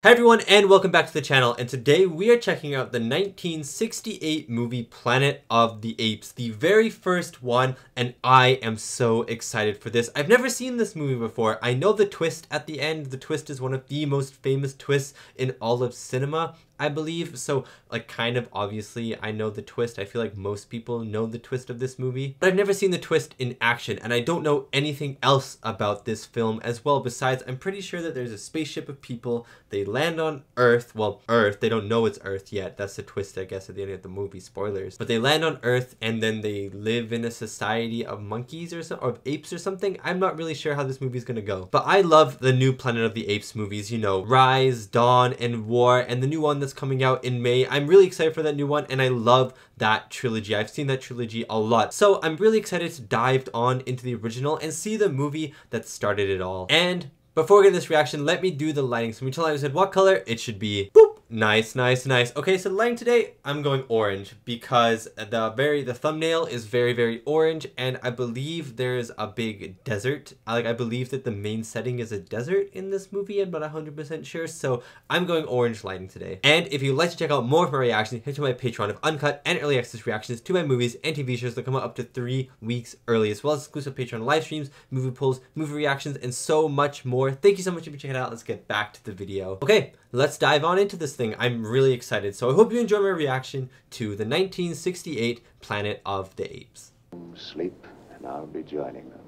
Hi everyone and welcome back to the channel, and today we are checking out the 1968 movie Planet of the Apes, the very first one, and I am so excited for this. I've never seen this movie before. I know the twist at the end. The twist is one of the most famous twists in all of cinema, I believe. So like kind of obviously I know the twist. I feel like most people know the twist of this movie, but I've never seen the twist in action, and I don't know anything else about this film as well. Besides, I'm pretty sure that there's a spaceship of people. They land on Earth. Well, Earth. They don't know it's Earth yet. That's the twist, I guess, at the end of the movie. Spoilers. But they land on Earth, and then they live in a society of monkeys or of apes or something. I'm not really sure how this movie's gonna go. But I love the new Planet of the Apes movies. You know, Rise, Dawn, and War, and the new one that's coming out in May. I'm really excited for that new one, and I love that trilogy. I've seen that trilogy a lot. So I'm really excited to dive on into the original and see the movie that started it all. And before we get this reaction, let me do the lighting. So we tell I said what color it should be. Boop. Nice, nice, nice. Okay, so the lighting today, I'm going orange because the thumbnail is very orange, and I believe there's a big desert. I believe that the main setting is a desert in this movie. I'm not 100% sure, so I'm going orange lighting today. And if you'd like to check out more of my reactions, head to my Patreon of uncut and early access reactions to my movies and TV shows that come out up to 3 weeks early, as well as exclusive Patreon live streams, movie polls, movie reactions, and so much more. Thank you so much for checking it out. Let's get back to the video. Okay, let's dive on into this thing. I'm really excited. So I hope you enjoy my reaction to the 1968 Planet of the Apes. Sleep, and I'll be joining them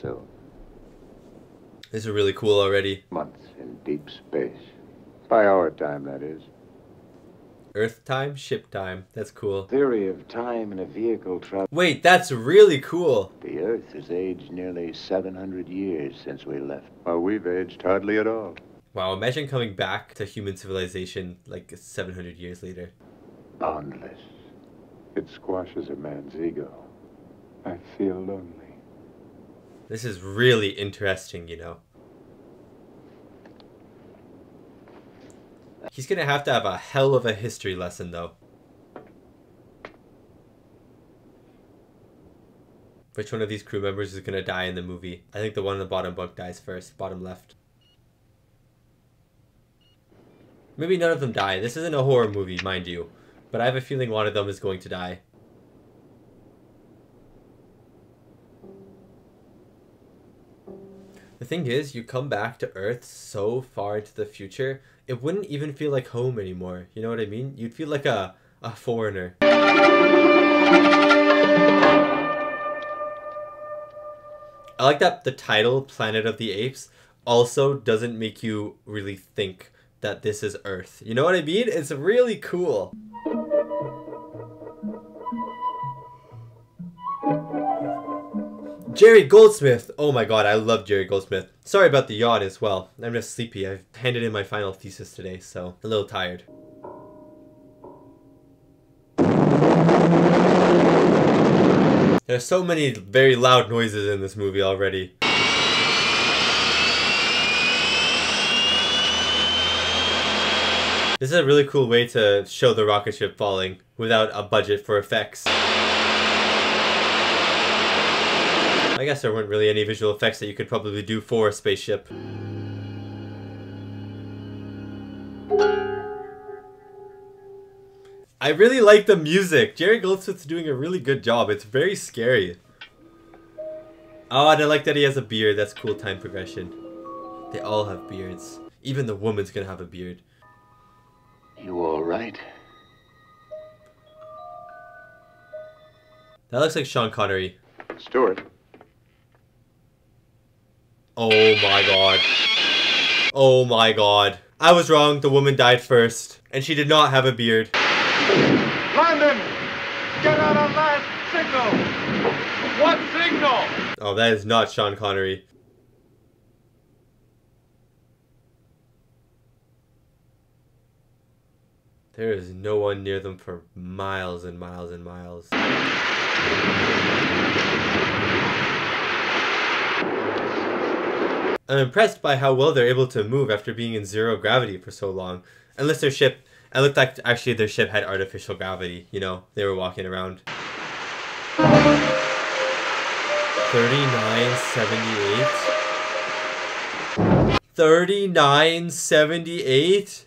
soon. This is really cool already. Months in deep space. By our time, that is. Earth time, ship time. That's cool. Theory of time in a vehicle travel. Wait, that's really cool. The Earth has aged nearly 700 years since we left. Well, we've aged hardly at all. Wow, imagine coming back to human civilization like 700 years later. Boundless. It squashes a man's ego. I feel lonely. This is really interesting, you know. He's gonna have to have a hell of a history lesson, though. Which one of these crew members is gonna die in the movie? I think the one in the bottom bunk dies first, bottom left. Maybe none of them die. This isn't a horror movie, mind you. But I have a feeling one of them is going to die. The thing is, you come back to Earth so far into the future, it wouldn't even feel like home anymore. You know what I mean? You'd feel like a foreigner. I like that the title, Planet of the Apes, also doesn't make you really think that this is Earth. You know what I mean? It's really cool. Jerry Goldsmith! Oh my god, I love Jerry Goldsmith. Sorry about the yawn as well. I'm just sleepy. I've handed in my final thesis today, so a little tired. There's so many very loud noises in this movie already. This is a really cool way to show the rocket ship falling without a budget for effects. I guess there weren't really any visual effects that you could probably do for a spaceship. I really like the music. Jerry Goldsmith's doing a really good job. It's very scary. Oh, and I like that he has a beard. That's cool time progression. They all have beards. Even the woman's gonna have a beard. You all right? That looks like Sean Connery. Stuart. Oh my god. Oh my god. I was wrong. The woman died first. And she did not have a beard. London! Get out on that signal! What signal? Oh, that is not Sean Connery. There is no one near them for miles and miles and miles. I'm impressed by how well they're able to move after being in zero gravity for so long. Unless their ship, it looked like actually their ship had artificial gravity, you know, they were walking around. 3978. 3978.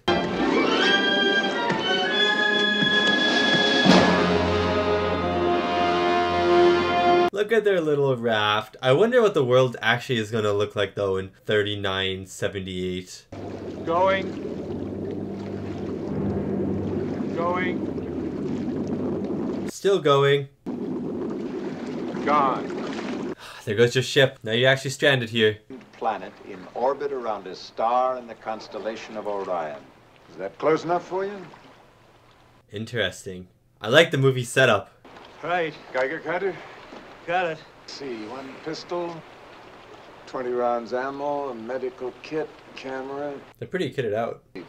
Look at their little raft. I wonder what the world actually is going to look like though in 3978. Going. Still going. Gone. There goes your ship. Now you're actually stranded here. Planet in orbit around a star in the constellation of Orion. Is that close enough for you? Interesting. I like the movie setup. Right. Geiger counter? Got it. See, one pistol, 20 rounds ammo, a medical kit, camera. They're pretty kitted out. You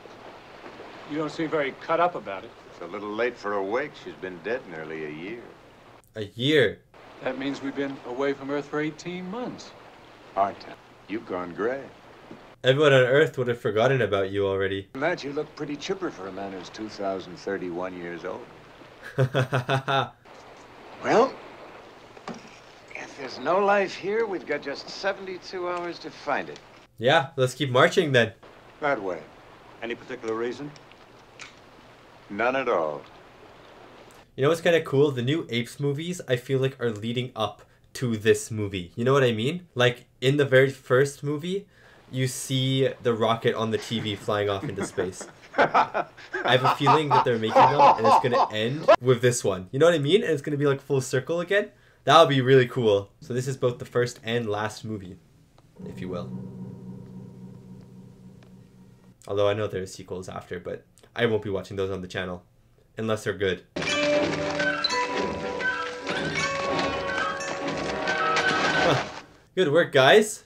don't seem very cut up about it. It's a little late for a wake. She's been dead nearly a year. A year. That means we've been away from Earth for 18 months. Hard time. You've gone gray. Everyone on Earth would have forgotten about you already. Matt, you look pretty chipper for a man who's 2,031 years old. Well, if there's no life here, we've got just 72 hours to find it. Yeah, let's keep marching then. That way. Any particular reason? None at all. You know what's kind of cool? The new Apes movies, I feel like, are leading up to this movie. You know what I mean? Like, in the very first movie, you see the rocket on the TV flying off into space. I have a feeling that they're making them, and it's going to end with this one. You know what I mean? And it's going to be like full circle again. That would be really cool. So this is both the first and last movie, if you will. Although I know there are sequels after, but I won't be watching those on the channel. Unless they're good. Huh. Good work, guys.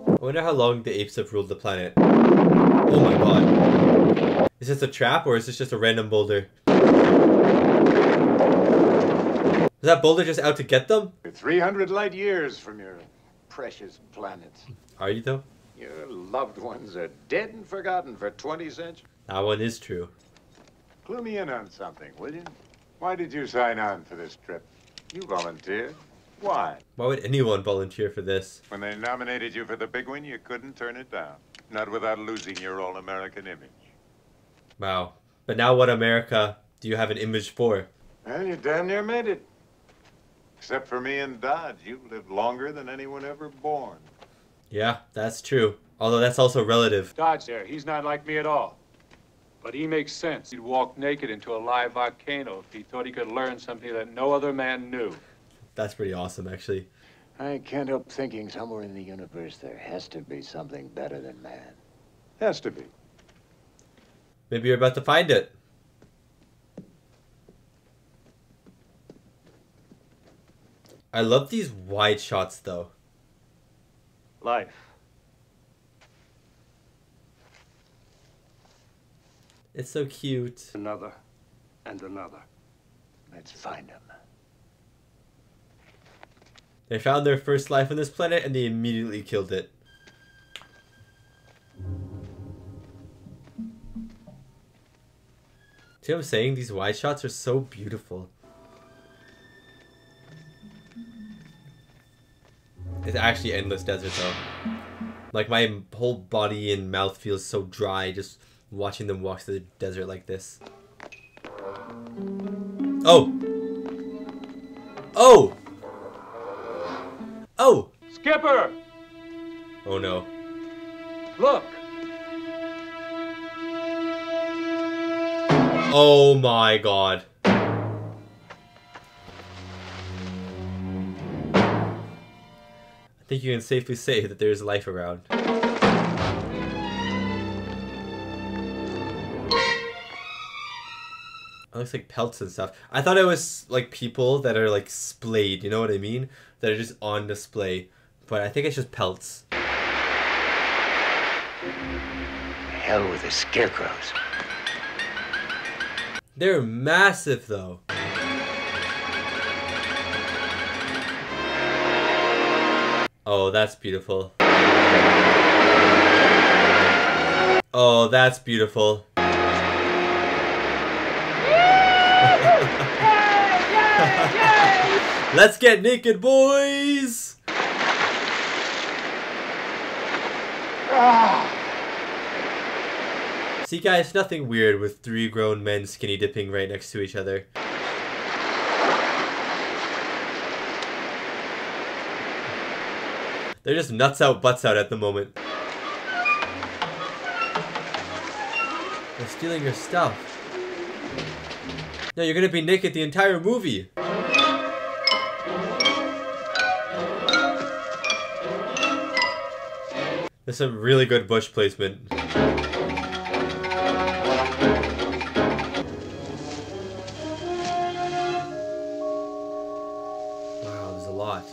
I wonder how long the apes have ruled the planet. Oh my god. Is this a trap or is this just a random boulder? Is that boulder just out to get them? You're 300 light years from your precious planet. Are you though? Your loved ones are dead and forgotten for 20 centuries. That one is true. Clue me in on something, will you? Why did you sign on for this trip? You volunteered. Why? Why would anyone volunteer for this? When they nominated you for the big one, you couldn't turn it down. Not without losing your all-American image. Wow. But now what America do you have an image for? Well, you damn near made it. Except for me and Dodge, you've lived longer than anyone ever born. Yeah, that's true. Although that's also relative. Dodge there. He's not like me at all. But he makes sense. He'd walk naked into a live volcano if he thought he could learn something that no other man knew. That's pretty awesome, actually. I can't help thinking somewhere in the universe there has to be something better than man. Has to be. Maybe you're about to find it. I love these wide shots, though. Life. It's so cute. Another and another. Let's find him. They found their first life on this planet and they immediately killed it. See what I'm saying? These wide shots are so beautiful. It's actually endless desert though. Like my whole body and mouth feels so dry just watching them walk through the desert like this. Oh! Oh! Oh! Skipper! Oh no. Look! Oh my god. I think you can safely say that there's life around. It looks like pelts and stuff. I thought it was like people that are like splayed, you know what I mean? That are just on display. But I think it's just pelts. Hell with the scarecrows. They're massive though. Oh, that's beautiful. Oh, that's beautiful. Let's get naked, boys! See guys, nothing weird with 3 grown men skinny dipping right next to each other. They're just nuts out, butts out at the moment. They're stealing your stuff. No, you're gonna be naked the entire movie. There's some really good bush placement. Wow, there's a lot.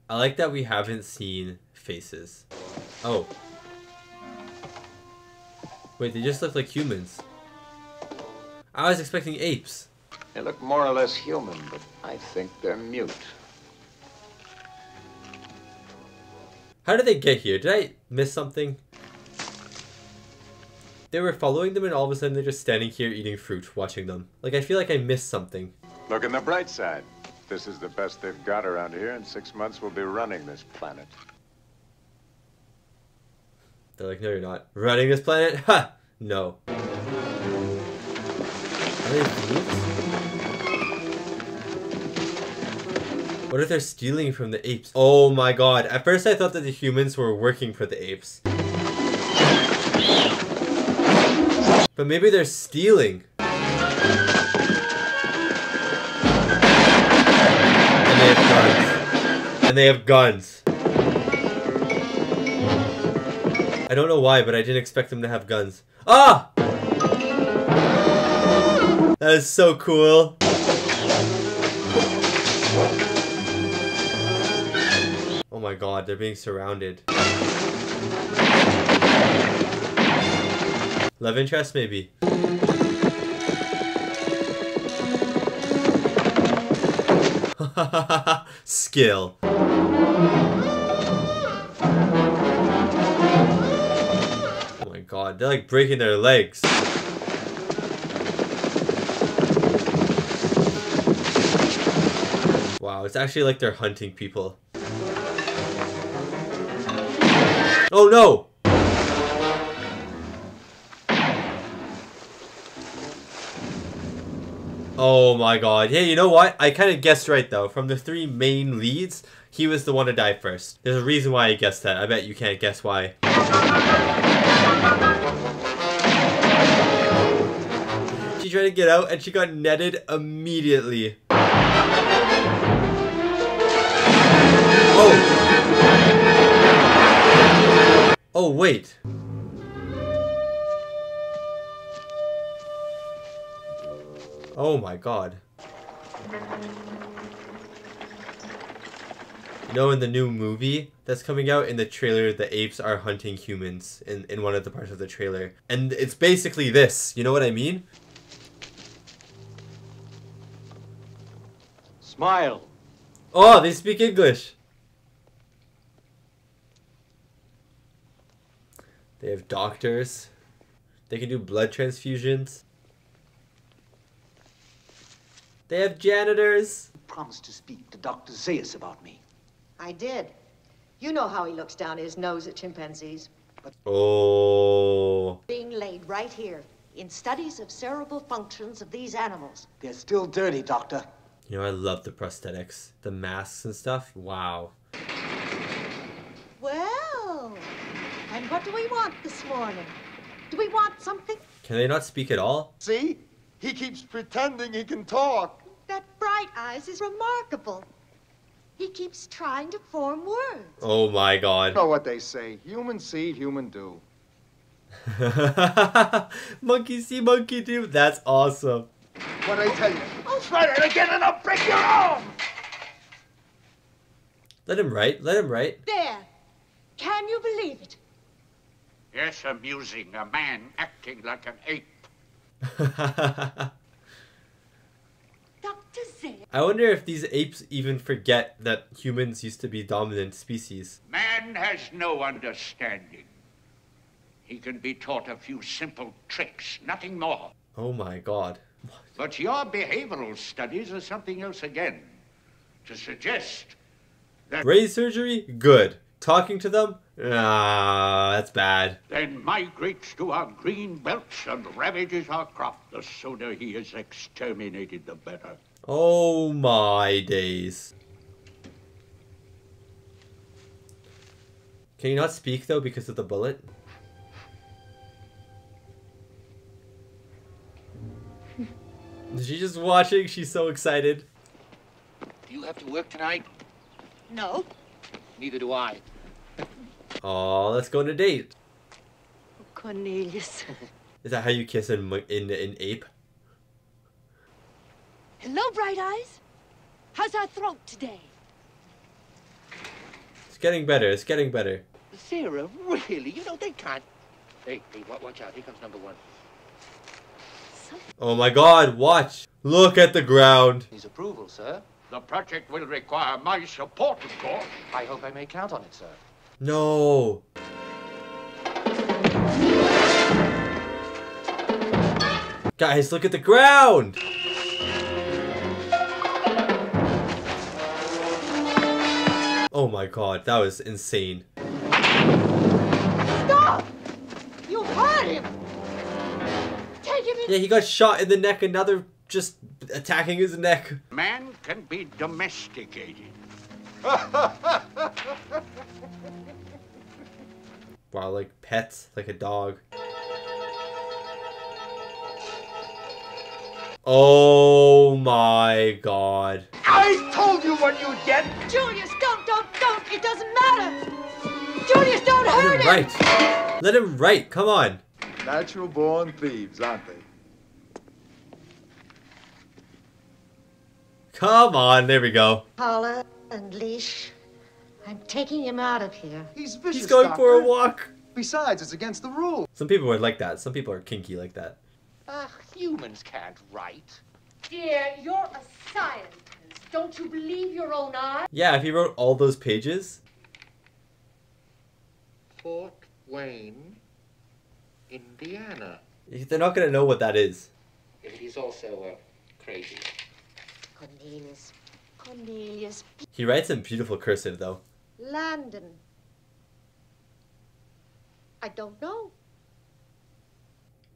I like that we haven't seen faces. Oh. Wait, they just look like humans. I was expecting apes. They look more or less human, but I think they're mute. How did they get here? Did I miss something? They were following them and all of a sudden they're just standing here eating fruit, watching them. Like, I feel like I missed something. Look on the bright side. This is the best they've got around here. In 6 months, we'll be running this planet. They're like, no, you're not. Running this planet? Ha! No. Are they thieves? What if they're stealing from the apes? Oh my god. At first I thought that the humans were working for the apes. But maybe they're stealing. And they have guns. And they have guns. I don't know why, but I didn't expect them to have guns. Ah! That is so cool. Oh my god, they're being surrounded. Love interest, maybe. Skill. Oh my god, they're like breaking their legs. Wow, it's actually like they're hunting people. Oh no! Oh my god. Hey, you know what? I kind of guessed right though. From the 3 main leads, he was the one to die first. There's a reason why I guessed that. I bet you can't guess why. She tried to get out and she got netted immediately. Oh! Oh, wait. Oh my god. You know, in the new movie that's coming out, in the trailer, the apes are hunting humans in one of the parts of the trailer. And it's basically this. You know what I mean? Smile. Oh, they speak English. They have doctors. They can do blood transfusions. They have janitors. You promised to speak to Dr. Zaius about me. I did. You know how he looks down his nose at chimpanzees. Oh. Being laid right here in studies of cerebral functions of these animals. They're still dirty, Doctor. You know, I love the prosthetics. The masks and stuff. Wow. Well, and what do we want this morning? Do we want something? Can they not speak at all? See? He keeps pretending he can talk. That Bright Eyes is remarkable. He keeps trying to form words. Oh my god. You know what they say. Human see, human do. Monkey see, monkey do. That's awesome. What I tell you? I'll try that again and I'll break your arm! Let him write. Let him write. There. Can you believe it? Yes, amusing. A man acting like an ape. Dr. Zay. I wonder if these apes even forget that humans used to be dominant species. Man has no understanding. He can be taught a few simple tricks, nothing more. Oh my god. But your behavioral studies are something else again. to suggest that Brain surgery? Good. Talking to them? Ah, that's bad. then migrates to our green belts and ravages our crop. The sooner he is exterminated, the better. Oh my days. Can you not speak though because of the bullet? Is she just watching? She's so excited. Do you have to work tonight? No. Neither do I. Oh, let's go on a date. Cornelius. Is that how you kiss in ape? Hello, Bright Eyes. How's our throat today? It's getting better. It's getting better. Sarah, really? You know, they can't. Hey, watch out. Here comes number one. Oh my god, watch. Look at the ground. His approval, sir. The project will require my support, of course. I hope I may count on it, sir. No. Guys, look at the ground. Oh my god, that was insane. Stop! You hurt him! Take him in. Yeah, he got shot in the neck and now they're just attacking his neck. Man can be domesticated. Wow, like pets, like a dog. Oh my god. I told you what you'd get. Julius, don't. It doesn't matter. Julius, don't hurt him. Right. Let him write. Come on. Natural born thieves, aren't they? Come on. There we go. Collar and leash. I'm taking him out of here. He's vicious, He's going for a Doctor. walk. Besides, it's against the rules. Some people are like that. Some people are kinky like that. Humans can't write. Dear, you're a scientist. Don't you believe your own eyes? Yeah, if he wrote all those pages. Fort Wayne, Indiana. They're not going to know what that is. He's also crazy. Cornelius. He writes in beautiful cursive, though. Landon. I don't know.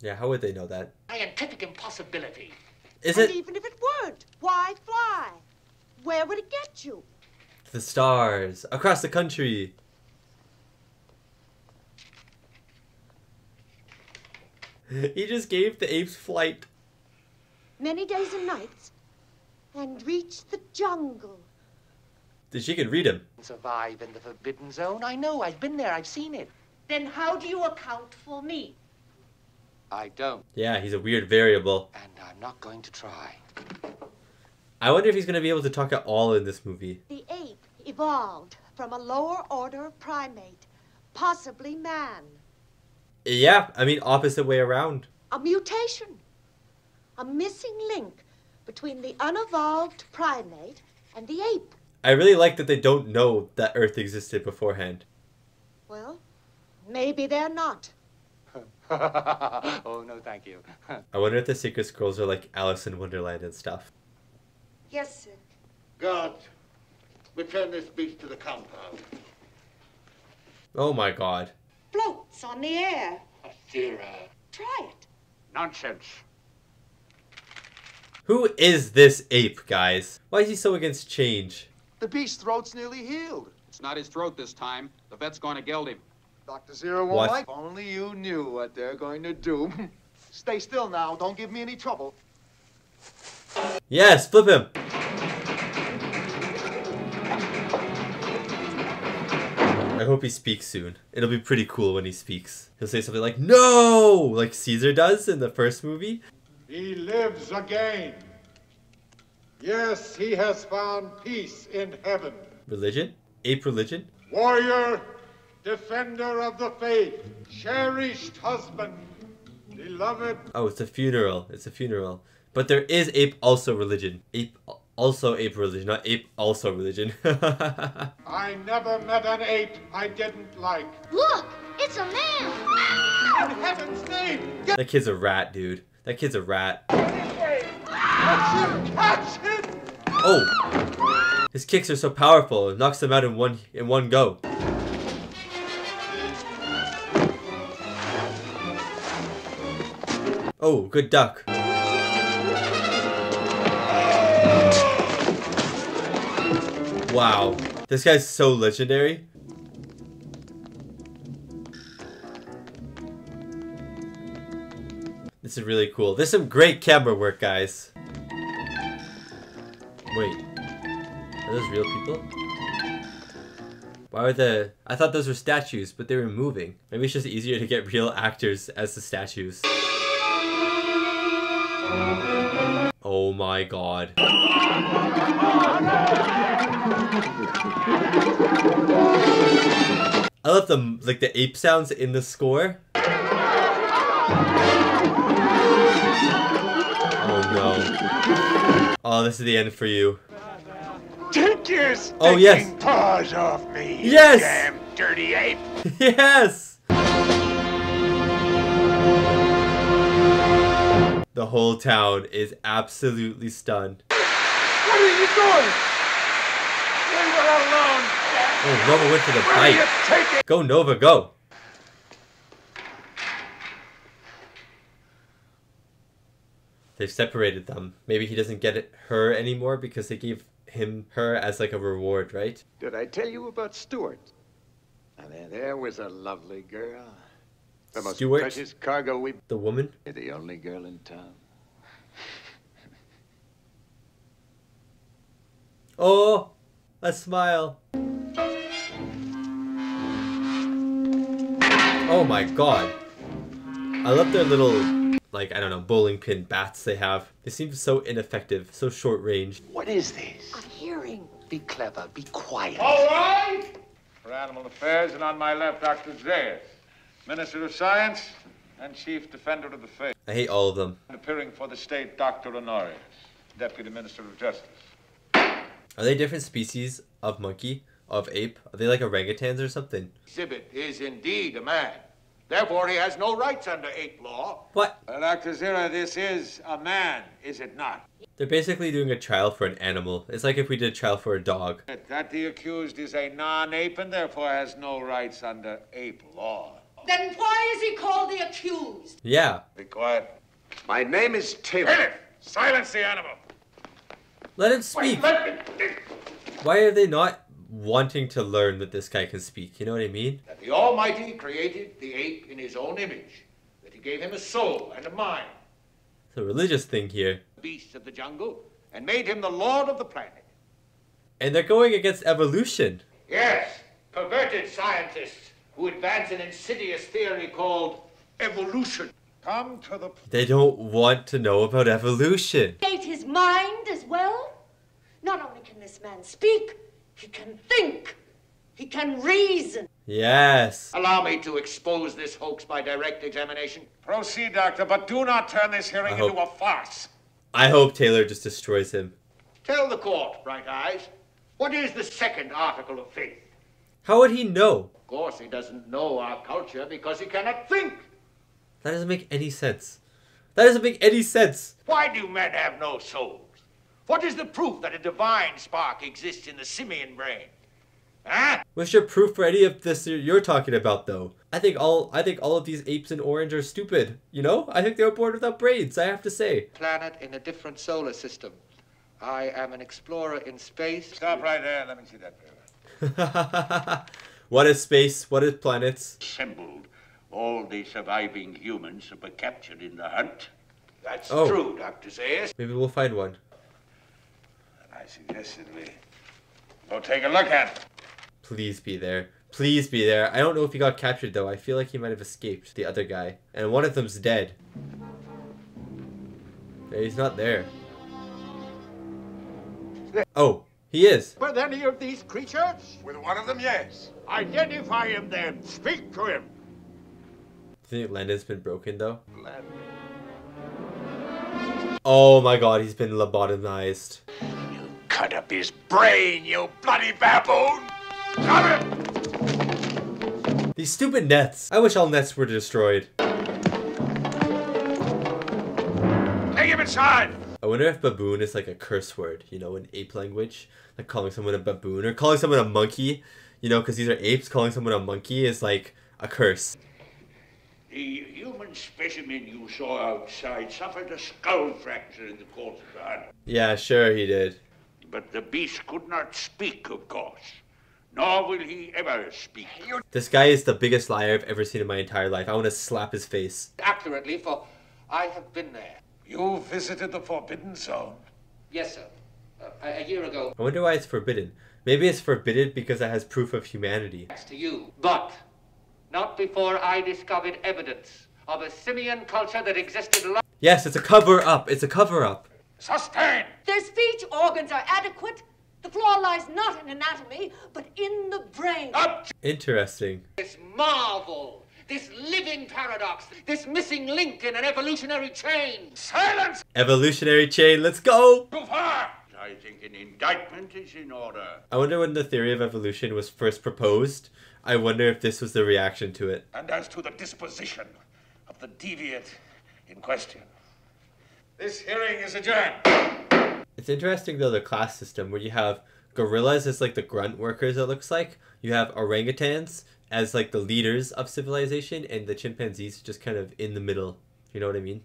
Yeah, how would they know that? Scientific impossibility. Is And it even if it weren't, why fly? Where would it get you? the stars across the country? He just gave the apes flight. Many days and nights. And reach the jungle. She could read him. Survive in the Forbidden Zone? I know. I've been there. I've seen it. Then how do you account for me? I don't. Yeah, he's a weird variable. And I'm not going to try. I wonder if he's going to be able to talk at all in this movie. The ape evolved from a lower order of primate, possibly man. Yeah, I mean, opposite way around. A mutation. A missing link between the unevolved primate and the ape. I really like that they don't know that Earth existed beforehand. Well, maybe they're not. Oh, no, thank you. I wonder if the Secret Scrolls are like Alice in Wonderland and stuff. Yes, sir. Guard, return this beast to the compound. Oh my god. Floats on the air. Sarah. Try it. Nonsense. Who is this ape, guys? Why is he so against change? The beast's throat's nearly healed. It's not his throat this time. The vet's going to geld him. Dr. Zero won't What? like. Only you knew what they're going to do. Stay still now. Don't give me any trouble. Yes, flip him. I hope he speaks soon. It'll be pretty cool when he speaks. He'll say something like, "No!" like Caesar does in the first movie. He lives again. Yes, he has found peace in heaven. Religion? Ape religion? Warrior, defender of the faith, cherished husband, beloved. Oh, it's a funeral. It's a funeral. But there is ape also religion. Ape also ape religion, not ape also religion. I never met an ape I didn't like. Look, it's a man. In heaven's name, That kid's a rat, dude. That kid's a rat. catch him! Catch him! Oh! His kicks are so powerful, it knocks them out in one go. Oh, good duck. Wow, this guy's so legendary. This is really cool. There's some great camera work, guys. Wait, are those real people? Why are the... I thought those were statues, but they were moving. Maybe it's just easier to get real actors as the statues. Oh my god. I love the ape sounds in the score. Oh no. Oh, this is the end for you. Take your Oh yes. paws off me, you yes. damn dirty ape. Yes. The whole town is absolutely stunned. What are you doing? Leave her alone, damn. Oh, Nova went for the Where are you bite. taking? Go, Nova, go. They've separated them. Maybe he doesn't get her anymore because they gave her as like a reward, right? Did I tell you about Stuart? Now there was a lovely girl. The most Stuart? precious cargo we... The woman? You're the only girl in town. Oh, a smile. Oh my god. I love their little, like, I don't know, bowling pin bats they have. They seem so ineffective, so short range. What is this? A hearing. Be clever, be quiet. All right! For Animal Affairs, and on my left, Dr. Zayas, Minister of Science and Chief Defender of the Faith. I hate all of them. Appearing for the state, Dr. Honorius, Deputy Minister of Justice. Are they different species of monkey, of ape? Are they like orangutans or something? Exhibit is indeed a man. Therefore, he has no rights under ape law. What? Well, Dr. Zira, this is a man, is it not? They're basically doing a trial for an animal. It's like if we did a trial for a dog. That the accused is a non-ape and therefore has no rights under ape law. Then why is he called the accused? Yeah. Be quiet. My name is Taylor. Bailiff, silence the animal. Let him speak. Why are they not wanting to learn that this guy can speak? You know what I mean? That the Almighty created the ape in his own image. That he gave him a soul and a mind. It's a religious thing here. Beasts of the jungle. And made him the lord of the planet. And they're going against evolution. Yes, perverted scientists who advance an insidious theory called evolution. Come to the... They don't want to know about evolution. Ate his mind as well. Not only can this man speak, he can think. He can reason. Yes. Allow me to expose this hoax by direct examination. Proceed, Doctor, but do not turn this hearing into a farce. I hope Taylor just destroys him. Tell the court, Bright Eyes, what is the second article of faith? How would he know? Of course, he doesn't know our culture because he cannot think. That doesn't make any sense. That doesn't make any sense. Why do men have no souls? What is the proof that a divine spark exists in the simian brain? Huh? What's your proof for any of this you're talking about, though? I think all of these apes in orange are stupid. You know? I think they were born without brains, I have to say. Planet in a different solar system. I am an explorer in space. Stop right there. Let me see that paper. What is space? What is planets? Assembled all the surviving humans that were captured in the hunt. That's true, Dr. Zayas. Maybe we'll find one. I suggested we go take a look at it. Please be there. Please be there. I don't know if he got captured, though. I feel like he might have escaped, the other guy. And one of them's dead. Yeah, he's not there. Oh, he is. With any of these creatures? With one of them, yes. Identify him then. Speak to him. Do you think Landon's been broken, though? Oh my god, he's been lobotomized. Cut up his brain, you bloody baboon! Got him! These stupid nets. I wish all nets were destroyed. Take him inside. I wonder if baboon is like a curse word, you know, in ape language. Like calling someone a baboon or calling someone a monkey, you know, because these are apes. Calling someone a monkey is like a curse. The human specimen you saw outside suffered a skull fracture in the course of the hunt. Yeah, sure he did. But the beast could not speak, of course. Nor will he ever speak. This guy is the biggest liar I've ever seen in my entire life. I want to slap his face. Accurately, for I have been there. You visited the Forbidden Zone? Yes, sir. A year ago. I wonder why it's forbidden. Maybe it's forbidden because it has proof of humanity. Thanks to you. But not before I discovered evidence of a simian culture that existed long. Yes, it's a cover-up. It's a cover-up. Sustain! Their speech organs are adequate. The flaw lies not in anatomy, but in the brain. Interesting. This marvel, this living paradox, this missing link in an evolutionary chain. Silence! Evolutionary chain, let's go! Too far! I think an indictment is in order. I wonder when the theory of evolution was first proposed. I wonder if this was the reaction to it. And as to the disposition of the deviate in question, this hearing is adjourned. It's interesting though, the class system where you have gorillas as like the grunt workers, it looks like. You have orangutans as like the leaders of civilization, and the chimpanzees just kind of in the middle. You know what I mean?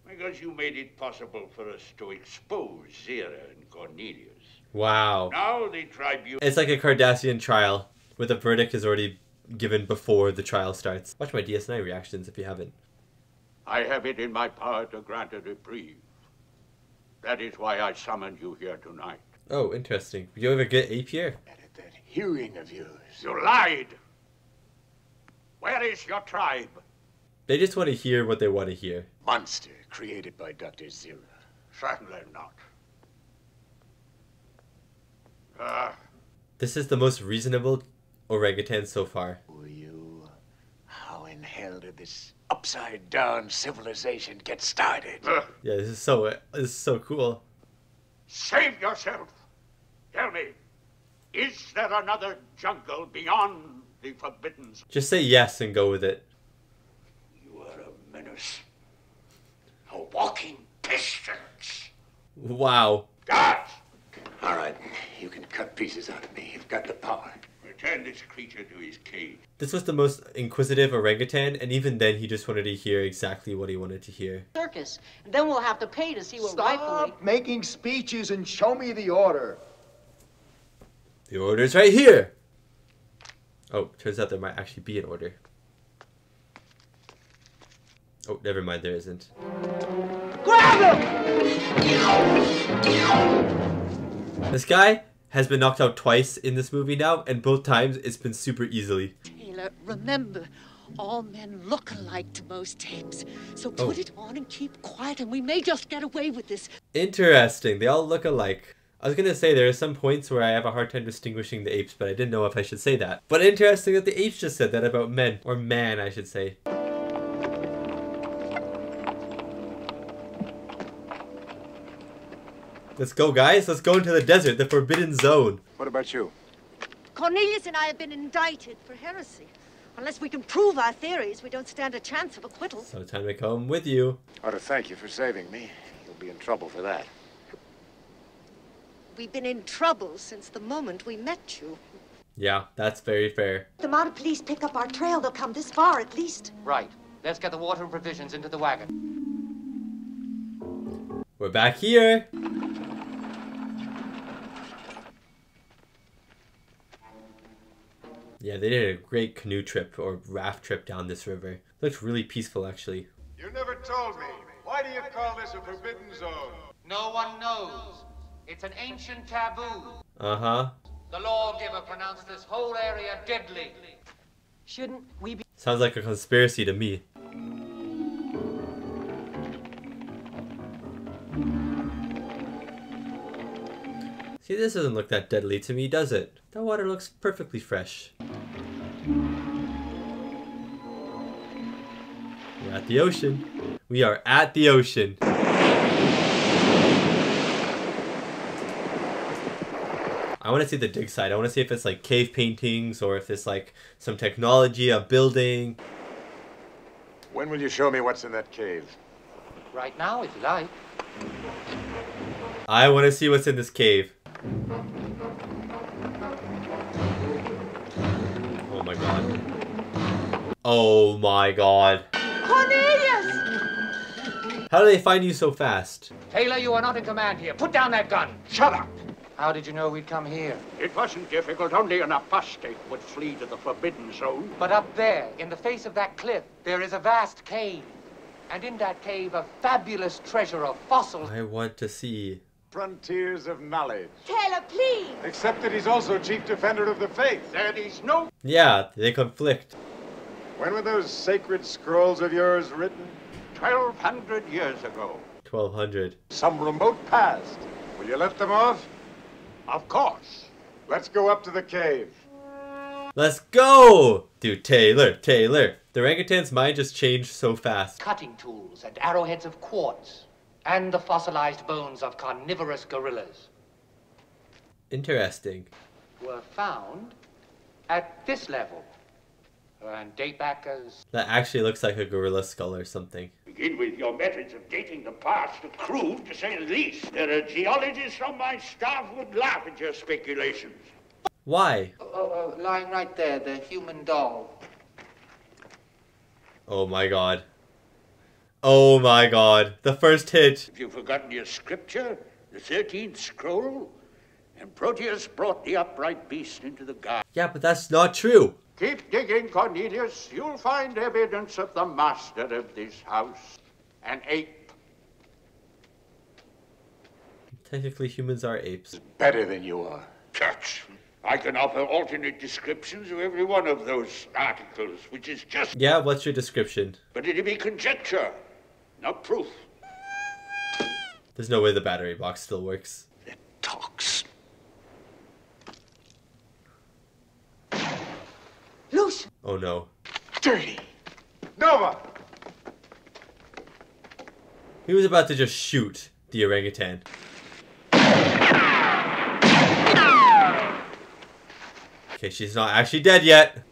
Because you made it possible for us to expose Zera and Cornelius. Wow. Now the tribunal... It's like a Cardassian trial, where the verdict is already given before the trial starts. Watch my DS9 reactions if you haven't. I have it in my power to grant a reprieve. That is why I summoned you here tonight. Oh, interesting. You have a good ape here? That hearing of yours. You lied! Where is your tribe? They just want to hear what they want to hear. Monster created by Dr. Zera. Certainly not. This is the most reasonable orangutan so far. Were you? How in hell did this upside-down civilization get started? Yeah, this is so cool. Save yourself! Tell me, is there another jungle beyond the Forbidden Zone? Just say yes and go with it. You are a menace. A walking pestilence. Wow. Guards! All right, you can cut pieces out of me. You've got the power. Return this creature to his cage. This was the most inquisitive orangutan, and even then he just wanted to hear exactly what he wanted to hear. Circus. And then we'll have to pay to see what rightfully... Stop making speeches and show me the order. The order's right here! Oh, turns out there might actually be an order. Oh, never mind, there isn't. Grab him! This guy has been knocked out twice in this movie now, and both times it's been super easily. Taylor, remember, all men look alike to most tapes. So put it on and keep quiet, and we may just get away with this. Interesting, they all look alike. I was gonna say there are some points where I have a hard time distinguishing the apes, but I didn't know if I should say that. But interesting that the apes just said that about men. Or man, I should say. Let's go, guys. Let's go into the desert, the Forbidden Zone. What about you? Cornelius and I have been indicted for heresy. Unless we can prove our theories, we don't stand a chance of acquittal. So time to come with you. I ought to thank you for saving me. You'll be in trouble for that. We've been in trouble since the moment we met you. Yeah, that's very fair. The mounted police pick up our trail. They'll come this far at least. Right. Let's get the water and provisions into the wagon. We're back here. Yeah, they did a great canoe trip or raft trip down this river. Looks really peaceful, actually. You never told me. Why do you call this a forbidden zone? No one knows. It's an ancient taboo. Uh-huh. The lawgiver pronounced this whole area deadly. Shouldn't we be... Sounds like a conspiracy to me. See, this doesn't look that deadly to me, does it? That water looks perfectly fresh. We're at the ocean. We are at the ocean. I want to see the dig site. I want to see if it's like cave paintings or if it's like some technology, a building. When will you show me what's in that cave? Right now, if you like. I want to see what's in this cave. Oh my god. Oh my god. Cornelius! How do they find you so fast? Taylor, you are not in command here. Put down that gun. Shut up! How did you know we'd come here? It wasn't difficult. Only an apostate would flee to the forbidden zone. But up there, in the face of that cliff, there is a vast cave. And in that cave, a fabulous treasure of fossils. I want to see. Frontiers of knowledge. Taylor, please. Except that he's also chief defender of the faith. There is no... Yeah, they conflict. When were those sacred scrolls of yours written? 1,200 years ago. 1200. Some remote past. Will you let them off? Of course. Let's go up to the cave. Let's go! Dude, Taylor. The orangutan's mind just changed so fast. Cutting tools and arrowheads of quartz. And the fossilized bones of carnivorous gorillas Interesting. were found at this level. And date back as... That actually looks like a gorilla skull or something. Begin with your methods of dating the past are crude, to say the least. There are geologists from my staff who would laugh at your speculations. Why? lying right there, the human doll. Oh my god. Oh my god. The first hit. Have you forgotten your scripture? The 13th scroll? And Proteus brought the upright beast into the garden. Yeah, but that's not true. Keep digging, Cornelius. You'll find evidence of the master of this house. An ape. Technically, humans are apes. Better than you are. Church. I can offer alternate descriptions of every one of those articles, which is just... Yeah, what's your description? But it'll be conjecture, not proof. There's no way the battery box still works. It talks. Lucian! Oh no. Dirty! Nova! He was about to just shoot the orangutan. Okay, she's not actually dead yet.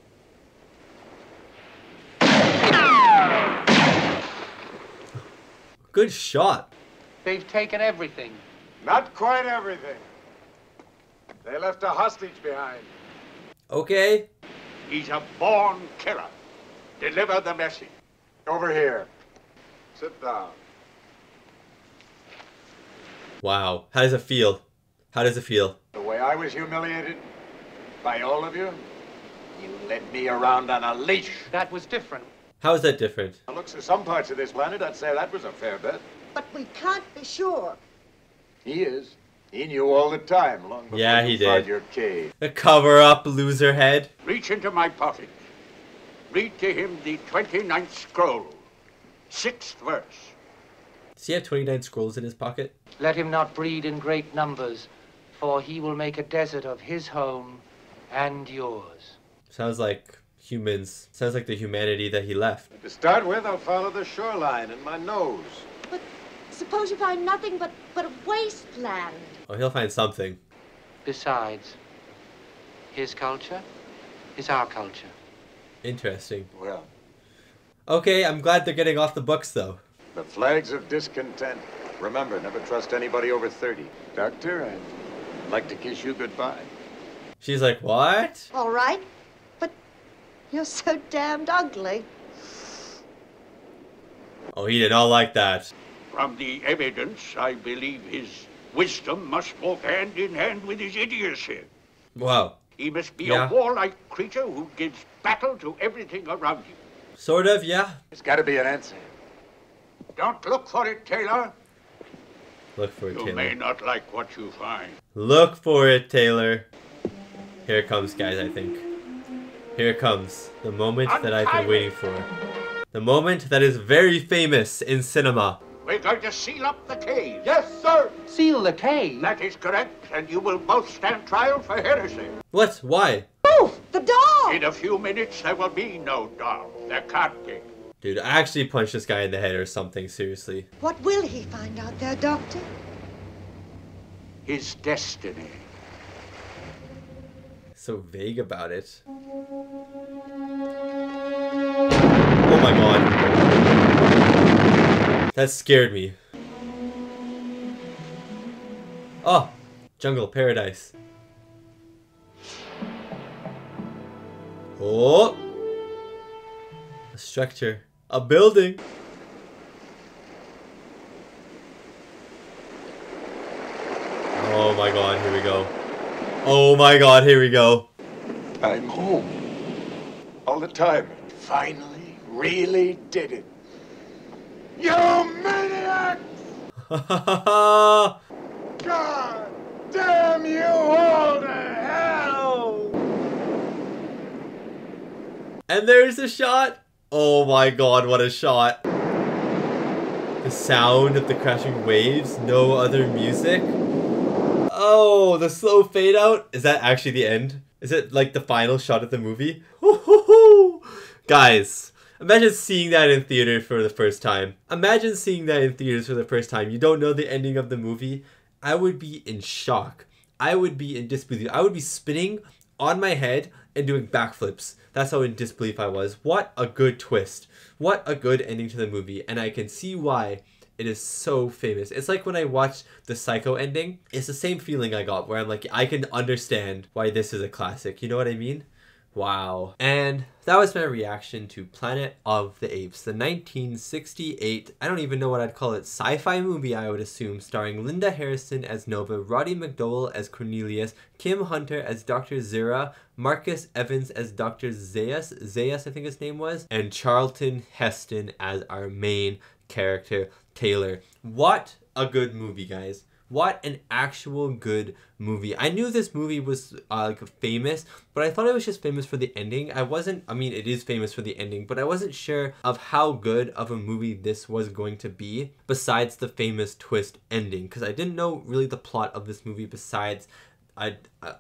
Good shot. They've taken everything. Not quite everything. They left a hostage behind. Okay. He's a born killer. Deliver the message. Over here. Sit down. Wow. How does it feel? How does it feel? The way I was humiliated by all of you, you led me around on a leash. That was different. How is that different? It looks to some parts of this planet, I'd say that was a fair bet. But we can't be sure. He is. He knew all the time, long before Yeah, he you found did. your cave. The cover-up loser head. Reach into my pocket. Read to him the 29th scroll. 6th verse. Does he have 29 scrolls in his pocket? Let him not breed in great numbers, for he will make a desert of his home and yours. Sounds like humans. Sounds like the humanity that he left. To start with, I'll follow the shoreline and my nose. But suppose you find nothing but a wasteland. Oh, he'll find something. Besides, his culture is our culture. Interesting. Well, Okay, I'm glad they're getting off the books, though. the flags of discontent. Remember, never trust anybody over 30. Doctor, I'd like to kiss you goodbye. She's like, what? All right, but you're so damned ugly. Oh, he did not like that. From the evidence, I believe his wisdom must walk hand in hand with his idiocy. Wow. He must be Yeah. a warlike creature who gives battle to everything around him. Sort of, yeah. There's got to be an answer. Don't look for it, Taylor. Look for it, You may Taylor. not like what you find. Look for it, Taylor. Here it comes, guys, I think. Here it comes. The moment that I've been waiting for. The moment that is very famous in cinema. We're going to seal up the cave. Yes, sir. Seal the cave? That is correct, and you will both stand trial for heresy. What? Why? Move! The doll! In a few minutes, there will be no doll. There can't be. Dude, I actually punched this guy in the head or something, seriously. What will he find out there, Doctor? His destiny. So vague about it. Oh my god. That scared me. Oh, jungle paradise. Oh, a structure, a building. Oh my god, here we go. Oh my god, here we go. I'm home. All the time. Finally, really did it. You maniac! God damn you all to hell! And there's a shot. Oh my god, what a shot. The sound of the crashing waves, no other music. Oh, the slow fade out. Is that actually the end? Is it like the final shot of the movie? Guys, imagine seeing that in theater for the first time. Imagine seeing that in theaters for the first time. You don't know the ending of the movie. I would be in shock. I would be in disbelief. I would be spinning on my head and doing backflips. That's how in disbelief I was. What a good twist. What a good ending to the movie. And I can see why it is so famous. It's like when I watched the Psycho ending. It's the same feeling I got where I'm like, I can understand why this is a classic. You know what I mean? Wow. And that was my reaction to Planet of the Apes, the 1968, I don't even know what I'd call it, sci-fi movie I would assume, starring Linda Harrison as Nova, Roddy McDowall as Cornelius, Kim Hunter as Dr. Zira, Marcus Evans as Dr. Zayas I think his name was, and Charlton Heston as our main character, Taylor. What a good movie, guys. What an actual good movie. I knew this movie was like famous, but I thought it was just famous for the ending. I mean, it is famous for the ending, but I wasn't sure of how good of a movie this was going to be besides the famous twist ending, because I didn't know really the plot of this movie besides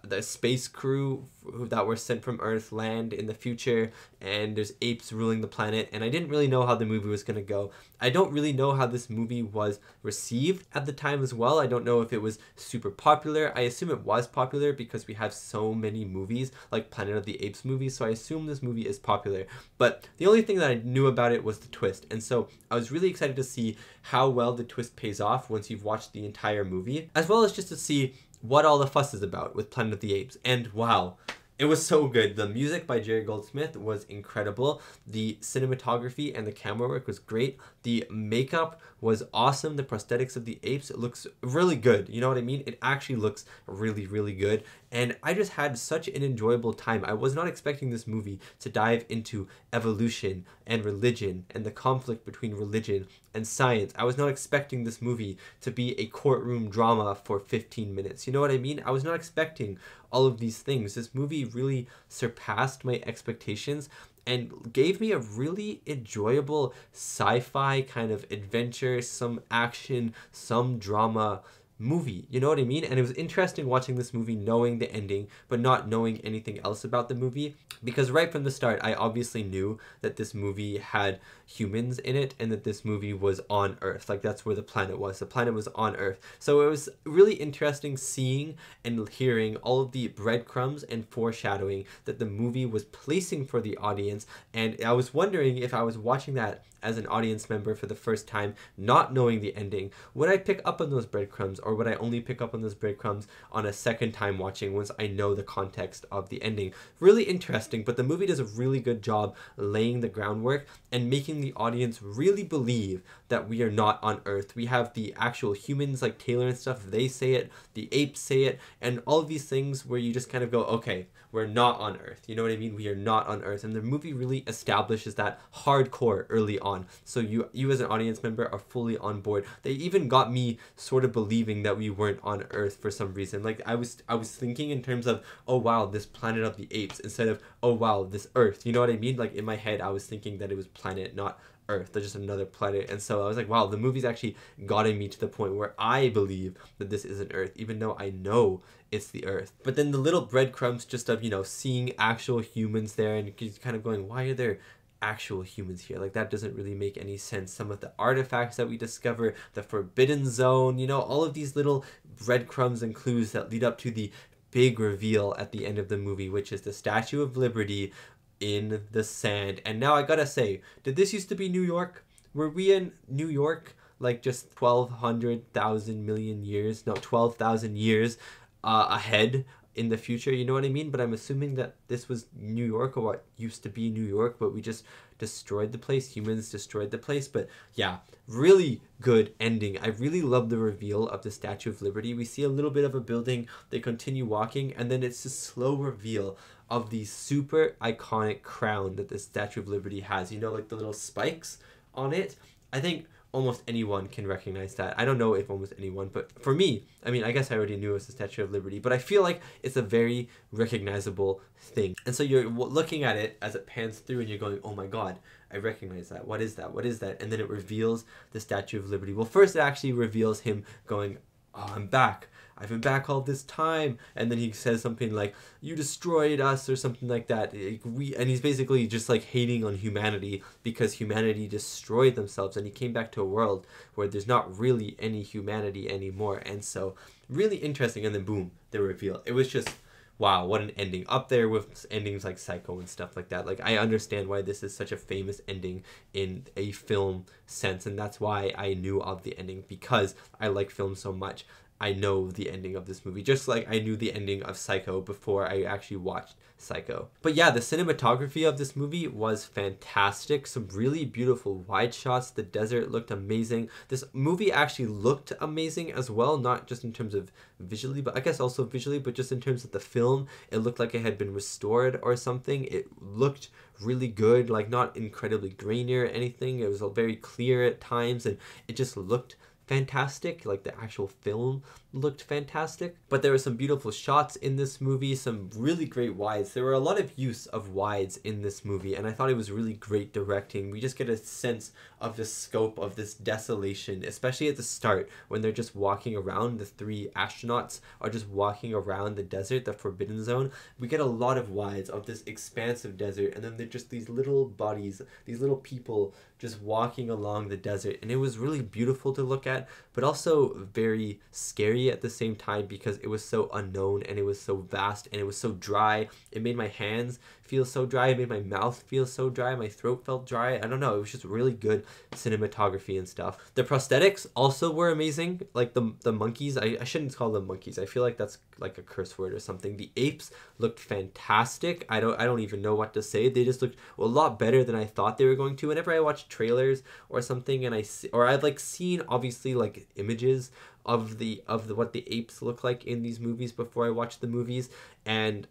the space crew that were sent from Earth land in the future, and there's apes ruling the planet, and I didn't really know how the movie was going to go. I don't really know how this movie was received at the time as well. I don't know if it was super popular. I assume it was popular because we have so many movies like Planet of the Apes movies, so I assume this movie is popular. But the only thing that I knew about it was the twist, and so I was really excited to see how well the twist pays off once you've watched the entire movie, as well as just to see what all the fuss is about with Planet of the Apes. And wow, it was so good. The music by Jerry Goldsmith was incredible. The cinematography and the camera work was great. The makeup was awesome. The prosthetics of the apes, it looks really good. You know what I mean? It actually looks really, really good. And I just had such an enjoyable time. I was not expecting this movie to dive into evolution and religion and the conflict between religion and science. I was not expecting this movie to be a courtroom drama for 15 minutes. You know what I mean? I was not expecting all of these things. This movie really surpassed my expectations and gave me a really enjoyable sci-fi kind of adventure, some action, some drama movie. You know what I mean? And it was interesting watching this movie knowing the ending but not knowing anything else about the movie, because right from the start I obviously knew that this movie had humans in it and that this movie was on Earth. Like, that's where the planet was. The planet was on Earth. So it was really interesting seeing and hearing all of the breadcrumbs and foreshadowing that the movie was placing for the audience, and I was wondering if I was watching that as an audience member for the first time, not knowing the ending, would I pick up on those breadcrumbs, or would I only pick up on those breadcrumbs on a second time watching once I know the context of the ending? Really interesting, but the movie does a really good job laying the groundwork and making the audience really believe that we are not on Earth. We have the actual humans like Taylor and stuff, they say it, the apes say it, and all of these things where you just kind of go, okay, we're not on Earth. You know what I mean? We are not on Earth. And the movie really establishes that hardcore early on. So you as an audience member are fully on board. They even got me sort of believing that we weren't on Earth for some reason. Like, I was thinking in terms of, oh wow, this Planet of the Apes, instead of, oh wow, this Earth. You know what I mean? Like, in my head, I was thinking that it was planet, not Earth. They're just another planet. And so I was like, wow, the movie's actually gotten me to the point where I believe that this isn't Earth, even though I know it's the Earth. But then the little breadcrumbs just of, you know, seeing actual humans there and just kind of going, why are there actual humans here? Like, that doesn't really make any sense. Some of the artifacts that we discover, the Forbidden Zone, you know, all of these little breadcrumbs and clues that lead up to the big reveal at the end of the movie, which is the Statue of Liberty in the sand. And now I gotta say, did this used to be New York? Were we in New York like just 1,200,000 million years, no, 12,000 years ahead in the future, you know what I mean? But I'm assuming that this was New York, or what used to be New York, but we just destroyed the place. Humans destroyed the place. But yeah, really good ending. I really love the reveal of the Statue of Liberty. We see a little bit of a building, they continue walking, and then it's this slow reveal of the super iconic crown that the Statue of Liberty has. You know, like the little spikes on it. I think almost anyone can recognize that. I don't know if almost anyone, but for me, I mean, I guess I already knew it was the Statue of Liberty, but I feel like it's a very recognizable thing. And so you're looking at it as it pans through and you're going, oh my God, I recognize that. What is that? What is that? And then it reveals the Statue of Liberty. Well, first it actually reveals him going, oh, I'm back. I've been back all this time. And then he says something like, you destroyed us, or something like that. And he's basically just like hating on humanity because humanity destroyed themselves, and he came back to a world where there's not really any humanity anymore. And so really interesting. And then boom, the reveal. It was just, wow, what an ending. Up there with endings like Psycho and stuff like that. Like, I understand why this is such a famous ending in a film sense, and that's why I knew of the ending, because I like film so much. I know the ending of this movie, just like I knew the ending of Psycho before I actually watched Psycho. But yeah, the cinematography of this movie was fantastic. Some really beautiful wide shots. The desert looked amazing. This movie actually looked amazing as well, not just in terms of visually, but I guess also visually, but just in terms of the film. It looked like it had been restored or something. It looked really good, like not incredibly grainy or anything. It was very clear at times, and it just looked fantastic. Like, the actual film looked fantastic. But there were some beautiful shots in this movie, some really great wides. There were a lot of use of wides in this movie, and I thought it was really great directing. We just get a sense of the scope of this desolation, especially at the start when they're just walking around. The three astronauts are just walking around the desert, the Forbidden Zone. We get a lot of wides of this expansive desert, and then they're just these little bodies, these little people just walking along the desert, and it was really beautiful to look at, but also very scary at the same time, because it was so unknown and it was so vast and it was so dry. It made my hands feel so dry, it made my mouth feel so dry, my throat felt dry. I don't know, it was just really good cinematography and stuff. The prosthetics also were amazing, like the monkeys. I shouldn't call them monkeys, I feel like that's like a curse word or something. The apes looked fantastic. I don't even know what to say. They just looked a lot better than I thought they were going to. Whenever I watch trailers or something, and I've like seen obviously like images of what the apes look like in these movies before I watch the movies, and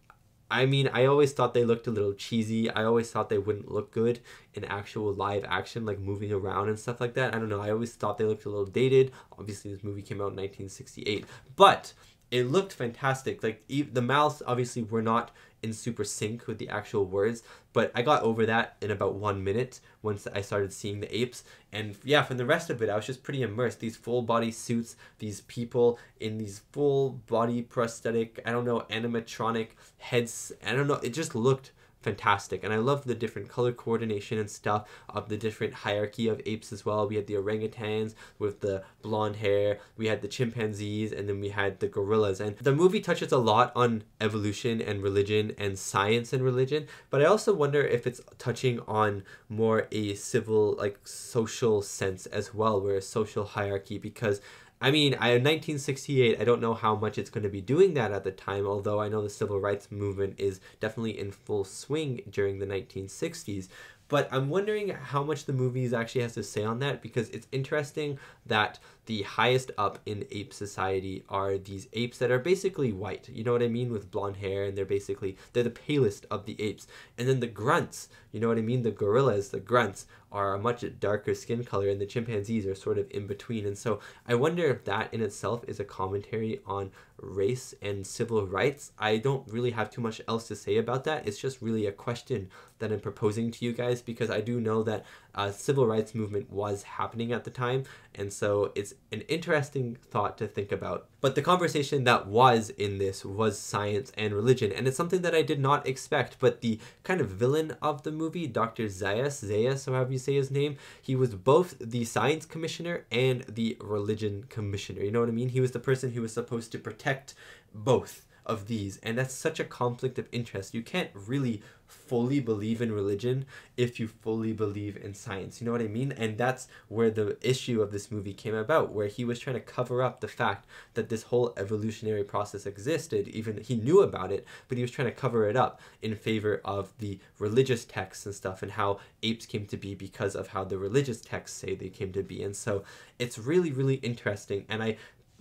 I mean, I always thought they looked a little cheesy. I always thought they wouldn't look good in actual live action, like moving around and stuff like that. I don't know, I always thought they looked a little dated. Obviously this movie came out in 1968, but it looked fantastic. Like, the mouths obviously were not in super sync with the actual words, but I got over that in about 1 minute once I started seeing the apes. And yeah, from the rest of it, I was just pretty immersed. These full body suits, these people in these full body prosthetic, I don't know, animatronic heads, I don't know, it just looked fantastic. And I love the different color coordination and stuff of the different hierarchy of apes as well. We had the orangutans with the blonde hair, we had the chimpanzees, and then we had the gorillas. And the movie touches a lot on evolution and religion and science and religion, but I also wonder if it's touching on more a civil, like social sense as well, where a social hierarchy, because I mean, in 1968, I don't know how much it's going to be doing that at the time, although I know the civil rights movement is definitely in full swing during the 1960s. But I'm wondering how much the movies actually has to say on that, because it's interesting that the highest up in ape society are these apes that are basically white, you know what I mean, with blonde hair, and they're the palest of the apes. And then the grunts, you know what I mean, the gorillas, the grunts are a much darker skin color, and the chimpanzees are sort of in between. And so I wonder if that in itself is a commentary on race and civil rights. I don't really have too much else to say about that. It's just really a question that I'm proposing to you guys, because I do know that civil rights movement was happening at the time, and so it's an interesting thought to think about. But the conversation that was in this was science and religion, and it's something that I did not expect. But the kind of villain of the movie, Dr. Zaius, or however you say his name, he was both the science commissioner and the religion commissioner, you know what I mean? He was the person who was supposed to protect both of these, and that's such a conflict of interest. You can't really fully believe in religion if you fully believe in science, you know what I mean? And that's where the issue of this movie came about, where he was trying to cover up the fact that this whole evolutionary process existed. Even he knew about it, but he was trying to cover it up in favor of the religious texts and stuff, and how apes came to be because of how the religious texts say they came to be. And so it's really, really interesting, and I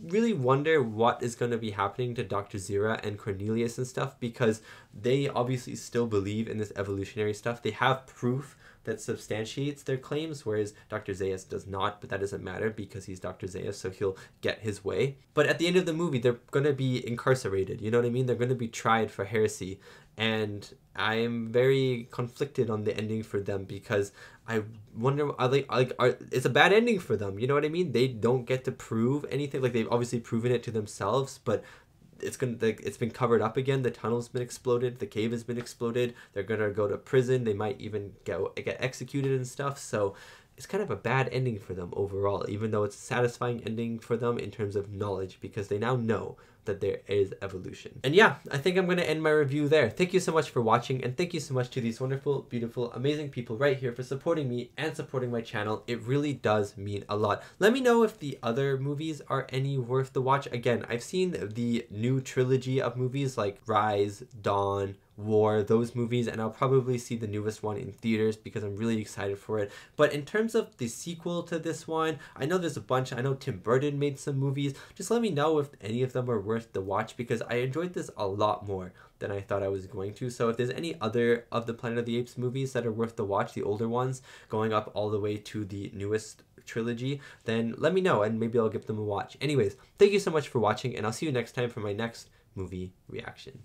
really wonder what is going to be happening to Dr. Zira and Cornelius and stuff, because they obviously still believe in this evolutionary stuff. They have proof that substantiates their claims, whereas Dr. Zaius does not, but that doesn't matter because he's Dr. Zaius, so he'll get his way. But at the end of the movie, they're going to be incarcerated, you know what I mean? They're going to be tried for heresy, and I am very conflicted on the ending for them, because I wonder, it's a bad ending for them, you know what I mean? They don't get to prove anything. Like, they've obviously proven it to themselves, but it's been covered up again. The tunnel's been exploded, the cave has been exploded, they're gonna go to prison, they might even get executed and stuff. So it's kind of a bad ending for them overall, even though it's a satisfying ending for them in terms of knowledge, because they now know that there is evolution. And yeah, I think I'm going to end my review there. Thank you so much for watching, and thank you so much to these wonderful, beautiful, amazing people right here for supporting me and supporting my channel. It really does mean a lot. Let me know if the other movies are any worth the watch. Again, I've seen the new trilogy of movies like Rise, Dawn, War, those movies, and I'll probably see the newest one in theaters because I'm really excited for it. But in terms of the sequel to this one, I know there's a bunch. I know Tim Burton made some movies. Just let me know if any of them are worth the watch, because I enjoyed this a lot more than I thought I was going to. So if there's any other of the Planet of the Apes movies that are worth the watch, the older ones, going up all the way to the newest trilogy, then let me know and maybe I'll give them a watch. Anyways, thank you so much for watching, and I'll see you next time for my next movie reaction.